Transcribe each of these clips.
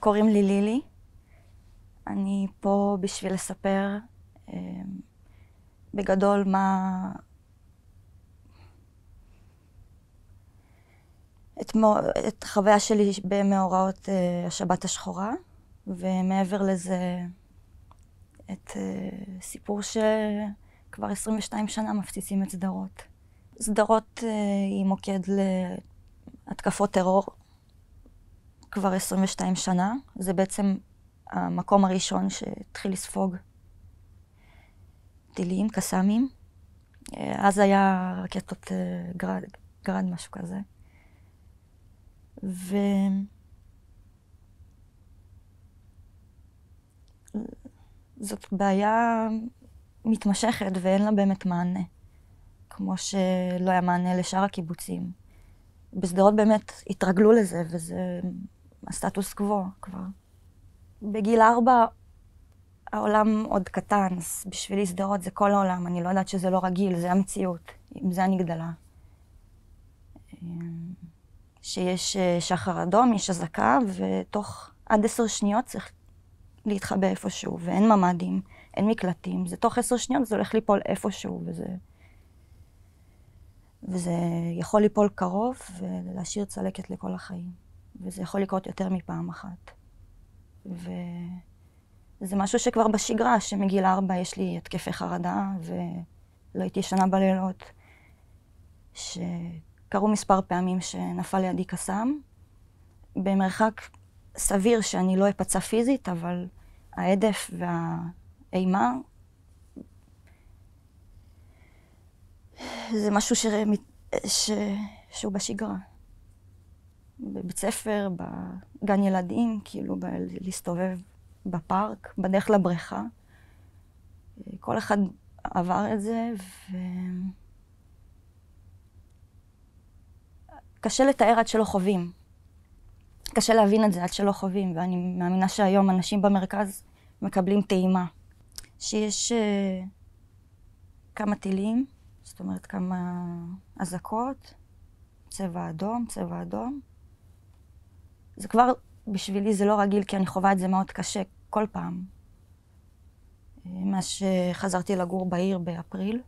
קוראים לי לילי. אני פה בשביל לספר בגדול את החוויה שלי במאורעות השבת השחורה, ומעבר לזה את סיפור שכבר 22 שנה מפציצים את סדרות. סדרות היא מוקד להתקפות טרור כבר 22 שנה. זה בעצם המקום הראשון שהתחיל לספוג טילים, קסאמים. אז היה רקטות גרד, משהו כזה. זאת בעיה מתמשכת ואין לה באמת מענה, כמו שלא היה מענה לשאר הקיבוצים. בסדרות באמת התרגלו לזה, וזה הסטטוס קוו כבר. בגיל 4 העולם עוד קטן, אז בשבילי סדרות זה כל העולם. אני לא יודעת שזה לא רגיל, זה המציאות. עם זה אני גדלה. שיש שחר אדום, יש אזעקה, ותוך עד 10 שניות צריך להתחבא איפשהו, ואין ממ"דים, אין מקלטים. זה תוך 10 שניות זה הולך ליפול איפשהו, וזה יכול ליפול קרוב ולהשאיר צלקת לכל החיים. וזה יכול לקרות יותר מפעם אחת. וזה משהו שכבר בשגרה, שמגיל 4 יש לי התקפי חרדה, ולא הייתי ישנה בלילות, שקרו מספר פעמים שנפל לידי קסאם, במרחק סביר שאני לא אפצע פיזית, אבל העדף והאימה, זה משהו שהוא בשגרה. בבית ספר, בגן ילדים, כאילו להסתובב בפארק, בדרך לבריכה. כל אחד עבר את זה, קשה לתאר עד שלא חווים. קשה להבין את זה עד שלא חווים, ואני מאמינה שהיום אנשים במרכז מקבלים טעימה. שיש כמה טילים, זאת אומרת כמה אזעקות, צבע אדום, צבע אדום. זה כבר, בשבילי זה לא רגיל, כי אני חווה את זה מאוד קשה כל פעם. מאז שחזרתי לגור בעיר באפריל.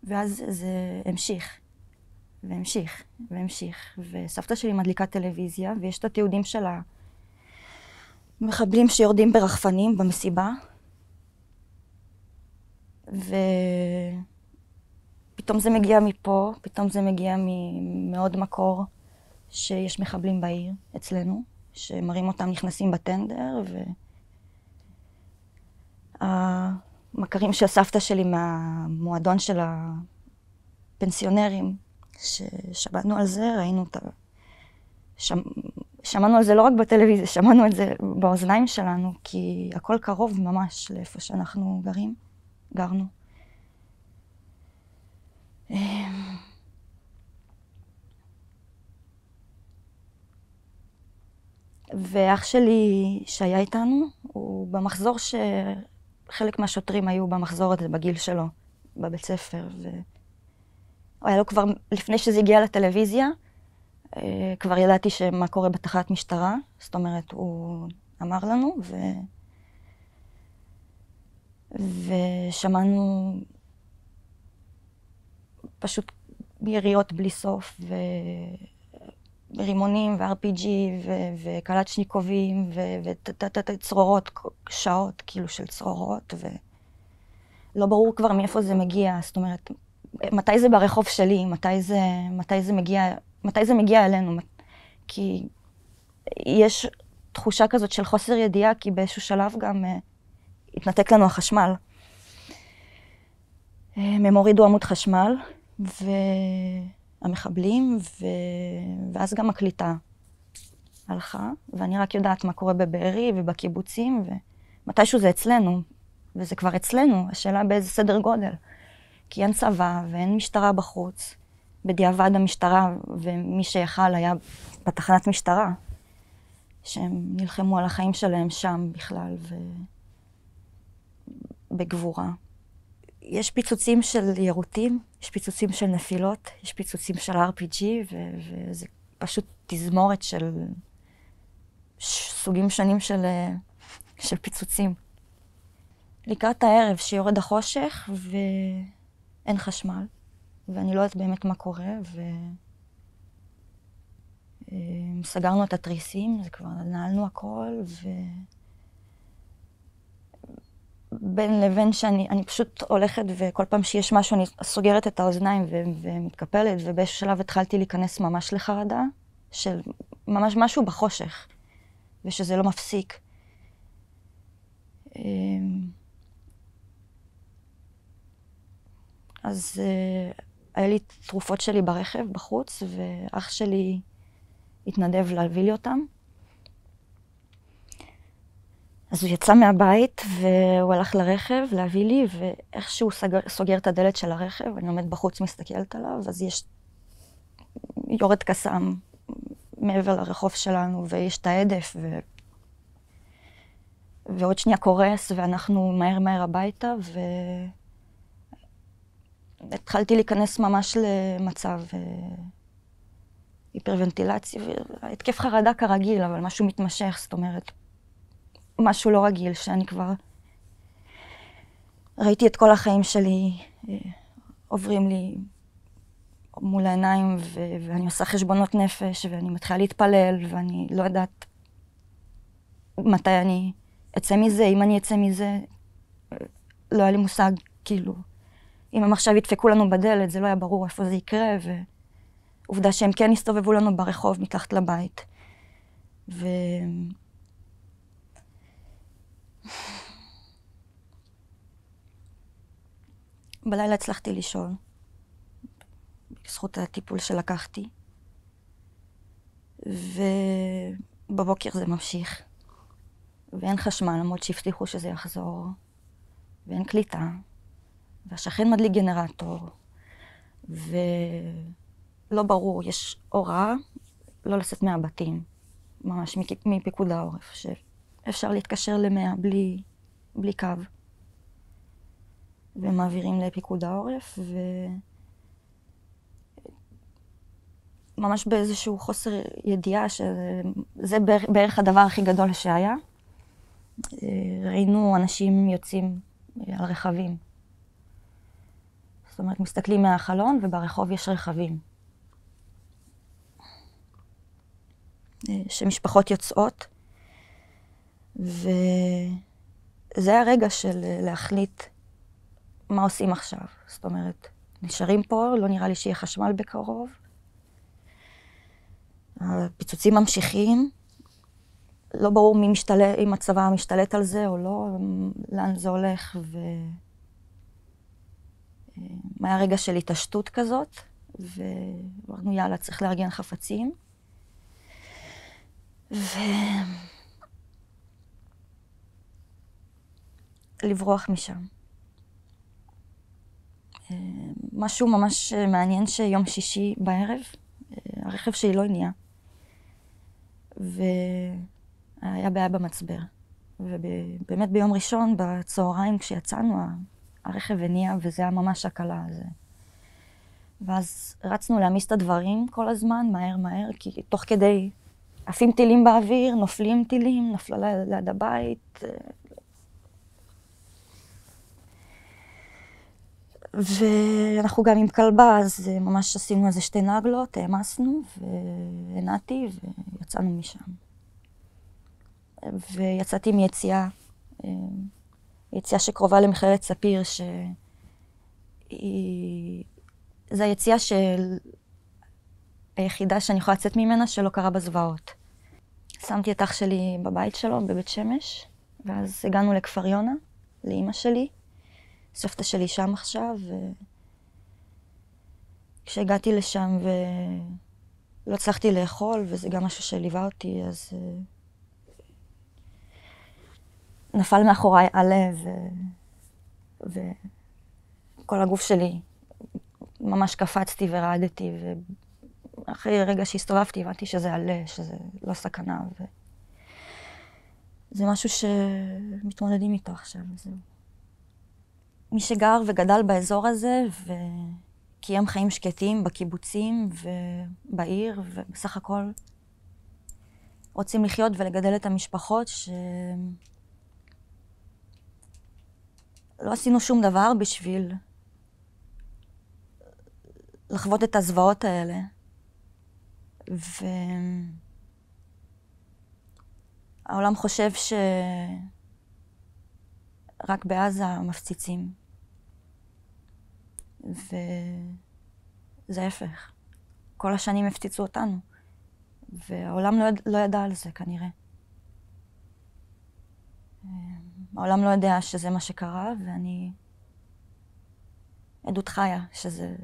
ואז זה המשיך, והמשיך, והמשיך. וסבתא שלי מדליקה טלוויזיה, ויש את התיעודים של המחבלים שיורדים ברחפנים במסיבה. ופתאום זה מגיע מפה, פתאום זה מגיע מעוד מקור שיש מחבלים בעיר אצלנו, שמראים אותם נכנסים בטנדר, המכרים של סבתא שלי מהמועדון של הפנסיונרים, ששמענו על זה, ראינו אותה, שמענו על זה לא רק בטלוויזיה, שמענו את זה באוזניים שלנו, כי הכל קרוב ממש לאיפה שאנחנו גרנו. ואח שלי שהיה איתנו, הוא במחזור חלק מהשוטרים היו במחזור הזה בגיל שלו, בבית ספר, היה לו כבר, לפני שזה הגיע לטלוויזיה, כבר ידעתי שמה קורה בתחנת משטרה, זאת אומרת, הוא אמר לנו, ושמענו פשוט יריות בלי סוף, רימונים ו-RPG וקלצ'ניקובים וצרורות, שעות כאילו של צרורות, ולא ברור כבר מאיפה זה מגיע. זאת אומרת, מתי זה ברחוב שלי, מתי זה מגיע אלינו, כי יש תחושה כזאת של חוסר ידיעה, כי באיזשהו שלב גם התנתק לנו החשמל. הם הורידו עמוד חשמל, המחבלים, ואז גם הקליטה הלכה, ואני רק יודעת מה קורה בבארי ובקיבוצים, ומתישהו זה אצלנו, וזה כבר אצלנו, השאלה באיזה סדר גודל. כי אין צבא ואין משטרה בחוץ. בדיעבד המשטרה ומי שיכל היה בתחנת משטרה, שהם נלחמו על החיים שלהם שם בכלל, בגבורה. יש פיצוצים של יירוטים, יש פיצוצים של נפילות, יש פיצוצים של RPG, וזה פשוט תזמורת של סוגים שונים של פיצוצים. לקראת הערב שיורד החושך ואין חשמל, ואני לא יודעת באמת מה קורה, סגרנו את התריסים, זה כבר נעלנו הכל, בין לבין שאני פשוט הולכת, וכל פעם שיש משהו אני סוגרת את האוזניים ומתקפלת, ובאיזשהו שלב התחלתי להיכנס ממש לחרדה, של ממש משהו בחושך, ושזה לא מפסיק. אז היה לי תרופות שלי ברכב, בחוץ, ואח שלי התנדב להביא לי אותם. אז הוא יצא מהבית, והוא הלך לרכב להביא לי, ואיך שהוא סוגר את הדלת של הרכב, אני עומד בחוץ מסתכלת עליו, אז יורד קסאם מעבר לרחוב שלנו, ויש את העדף, ועוד שנייה קורס, ואנחנו מהר הביתה, התחלתי להיכנס ממש למצב היפרוונטילציה, התקף חרדה כרגיל, אבל משהו מתמשך, זאת אומרת, משהו לא רגיל, שאני כבר ראיתי את כל החיים שלי עוברים לי מול העיניים, ואני עושה חשבונות נפש, ואני מתחילה להתפלל, ואני לא יודעת מתי אני אצא מזה, אם אני אצא מזה, לא היה לי מושג, כאילו, אם הם עכשיו ידפקו לנו בדלת, זה לא היה ברור איפה זה יקרה, ועובדה שהם כן הסתובבו לנו ברחוב מתחת לבית. בלילה הצלחתי לישון, בזכות הטיפול שלקחתי, ובבוקר זה ממשיך, ואין חשמל, למרות שהבטיחו שזה יחזור, ואין קליטה, והשכן מדליק גנרטור, ולא ברור, יש הוראה לא לצאת מהבתים, ממש מפיקוד העורף, שאפשר להתקשר ל100 בלי קו. ומעבירים לפיקוד העורף, ממש באיזשהו חוסר ידיעה שזה בערך הדבר הכי גדול שהיה. ראינו אנשים יוצאים על רכבים. זאת אומרת, מסתכלים מהחלון וברחוב יש רכבים. שמשפחות יוצאות, וזה הרגע של להחליט מה עושים עכשיו. זאת אומרת, נשארים פה, לא נראה לי שיהיה חשמל בקרוב. הפיצוצים ממשיכים, לא ברור אם הצבא משתלט על זה או לא, לאן זה הולך, מה היה רגע של התעשתות כזאת, ואמרנו יאללה, צריך לארגן חפצים. לברוח משם. משהו ממש מעניין שיום שישי בערב, הרכב שלי לא הניע. והיה בעיה במצבר. ובאמת ביום ראשון, בצהריים, כשיצאנו, הרכב הניע, וזה היה ממש הקלה. ואז רצנו להעמיס את הדברים כל הזמן, מהר, כי תוך כדי עפים טילים באוויר, נופלים טילים, נפלה ליד הבית. ואנחנו גם עם כלבה, אז ממש עשינו איזה 2 נגלות, העמסנו, והנעתי, ויצאנו משם. ויצאתי מיציאה, יציאה שקרובה למכללת ספיר, זו היציאה היחידה שאני יכולה לצאת ממנה שלא קרה בזוועות. שמתי את אח שלי בבית שלו, בבית שמש, ואז הגענו לכפר יונה, לאמא שלי. סבתא שלי שם עכשיו, כשהגעתי לשם ולא הצלחתי לאכול, וזה גם משהו שליווה אותי, אז נפל מאחוריי הלב, וכל הגוף שלי ממש קפצתי ורעדתי, ואחרי רגע שהסתובבתי הבנתי שזה עלה, שזה לא סכנה, זה משהו שמתמודדים איתו עכשיו, זהו. מי שגר וגדל באזור הזה, וקיים חיים שקטים בקיבוצים ובעיר, ובסך הכל רוצים לחיות ולגדל את המשפחות לא עשינו שום דבר בשביל לחוות את הזוועות האלה. והעולם חושב שרק בעזה מפציצים. וזה ההפך. כל השנים הפציצו אותנו. והעולם לא ידע על זה כנראה. העולם לא יודע שזה מה שקרה, ואני עדות חיה שזה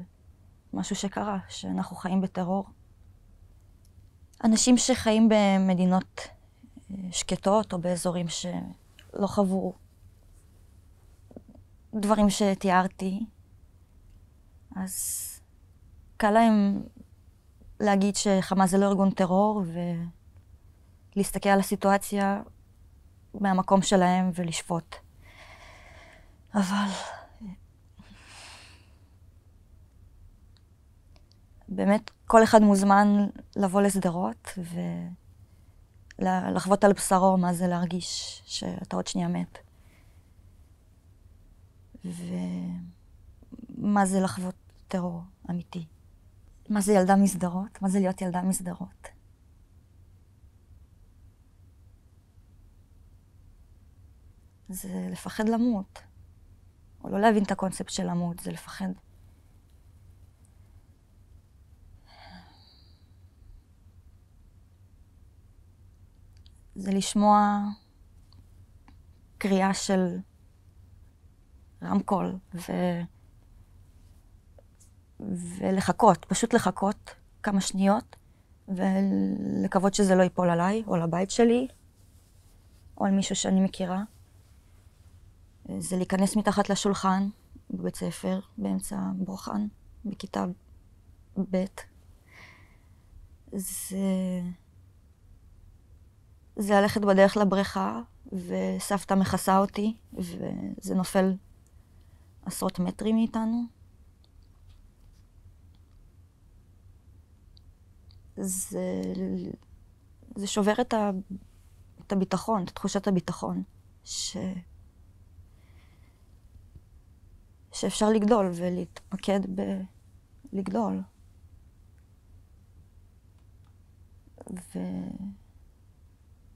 משהו שקרה, שאנחנו חיים בטרור. אנשים שחיים במדינות שקטות או באזורים שלא חוו דברים שתיארתי, אז קל להם להגיד שחמאס זה לא ארגון טרור, ולהסתכל על הסיטואציה מהמקום שלהם ולשפוט. אבל באמת כל אחד מוזמן לבוא לשדרות ולחוות על בשרו מה זה להרגיש שאתה עוד שנייה מת. ומה זה לחוות טרור אמיתי. מה זה ילדה משדרות? מה זה להיות ילדה משדרות? זה לפחד למות. או לא להבין את הקונספט של למות, זה לפחד. זה לשמוע קריאה של רמקול ולחכות, פשוט לחכות כמה שניות ולקוות שזה לא ייפול עליי או לבית שלי או על מישהו שאני מכירה. זה להיכנס מתחת לשולחן בבית ספר באמצע בוחן בכיתה ב'. זה ללכת בדרך לבריכה, וסבתא מכסה אותי, וזה נופל עשרות מטרים מאיתנו. זה שובר את הביטחון, את תחושת הביטחון, שאפשר לגדול ולהתמקד בלגדול.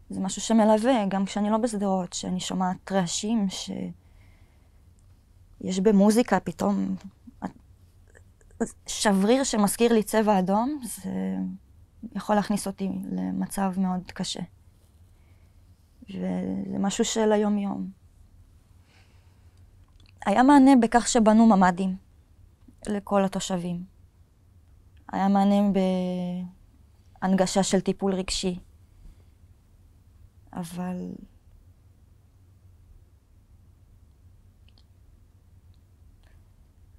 זה משהו שמלווה, גם כשאני לא בשדרות, שאני שומעת רעשים, שיש במוזיקה פתאום שבריר שמזכיר לי צבע אדום, זה יכול להכניס אותי למצב מאוד קשה. וזה משהו של היום-יום. היה מענה בכך שבנו ממ"דים לכל התושבים. היה מענה בהנגשה של טיפול רגשי. אבל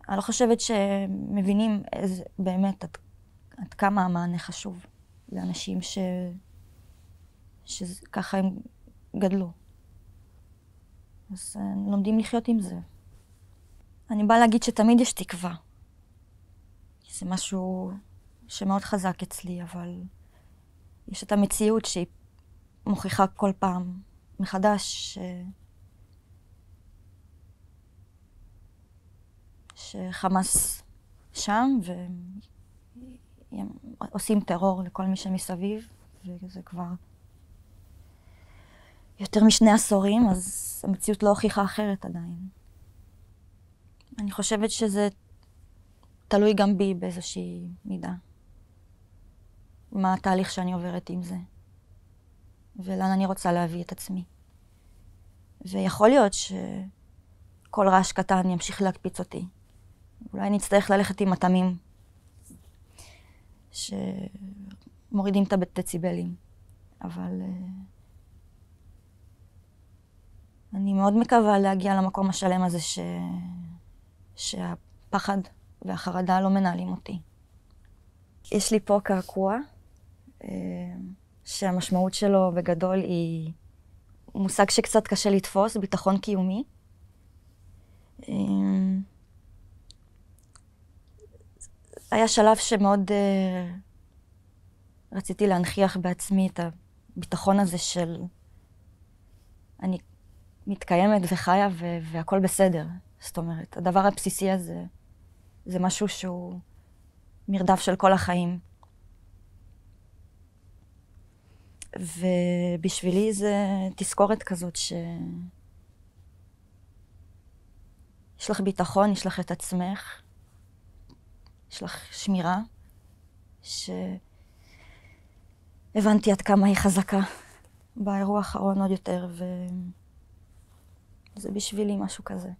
אני לא חושבת שמבינים באמת עד כמה המענה חשוב לאנשים שככה הם גדלו. אז לומדים לחיות עם זה. אני באה להגיד שתמיד יש תקווה. זה משהו שמאוד חזק אצלי, אבל יש את המציאות שהיא מוכיחה כל פעם מחדש שחמאס שם והם עושים טרור לכל מי שמסביב, וזה כבר יותר משני עשורים, אז המציאות לא הוכיחה אחרת עדיין. אני חושבת שזה תלוי גם בי באיזושהי מידה. מה התהליך שאני עוברת עם זה. ולאן אני רוצה להביא את עצמי. ויכול להיות שכל רעש קטן ימשיך להקפיץ אותי. אולי נצטרך ללכת עם התמים שמורידים את הדציבלים. אבל אני מאוד מקווה להגיע למקום השלם הזה שהפחד והחרדה לא מנהלים אותי. יש לי פה קעקוע, שהמשמעות שלו בגדול היא מושג שקצת קשה לתפוס, ביטחון קיומי. היה שלב שמאוד רציתי להנכיח בעצמי את הביטחון הזה של אני מתקיימת וחיה והכל בסדר. זאת אומרת, הדבר הבסיסי הזה זה משהו שהוא מרדף של כל החיים. ובשבילי זה תזכורת כזאת יש לך ביטחון, יש לך את עצמך, יש לך שמירה, שהבנתי עד כמה היא חזקה באירוע האחרון עוד יותר, וזה בשבילי משהו כזה.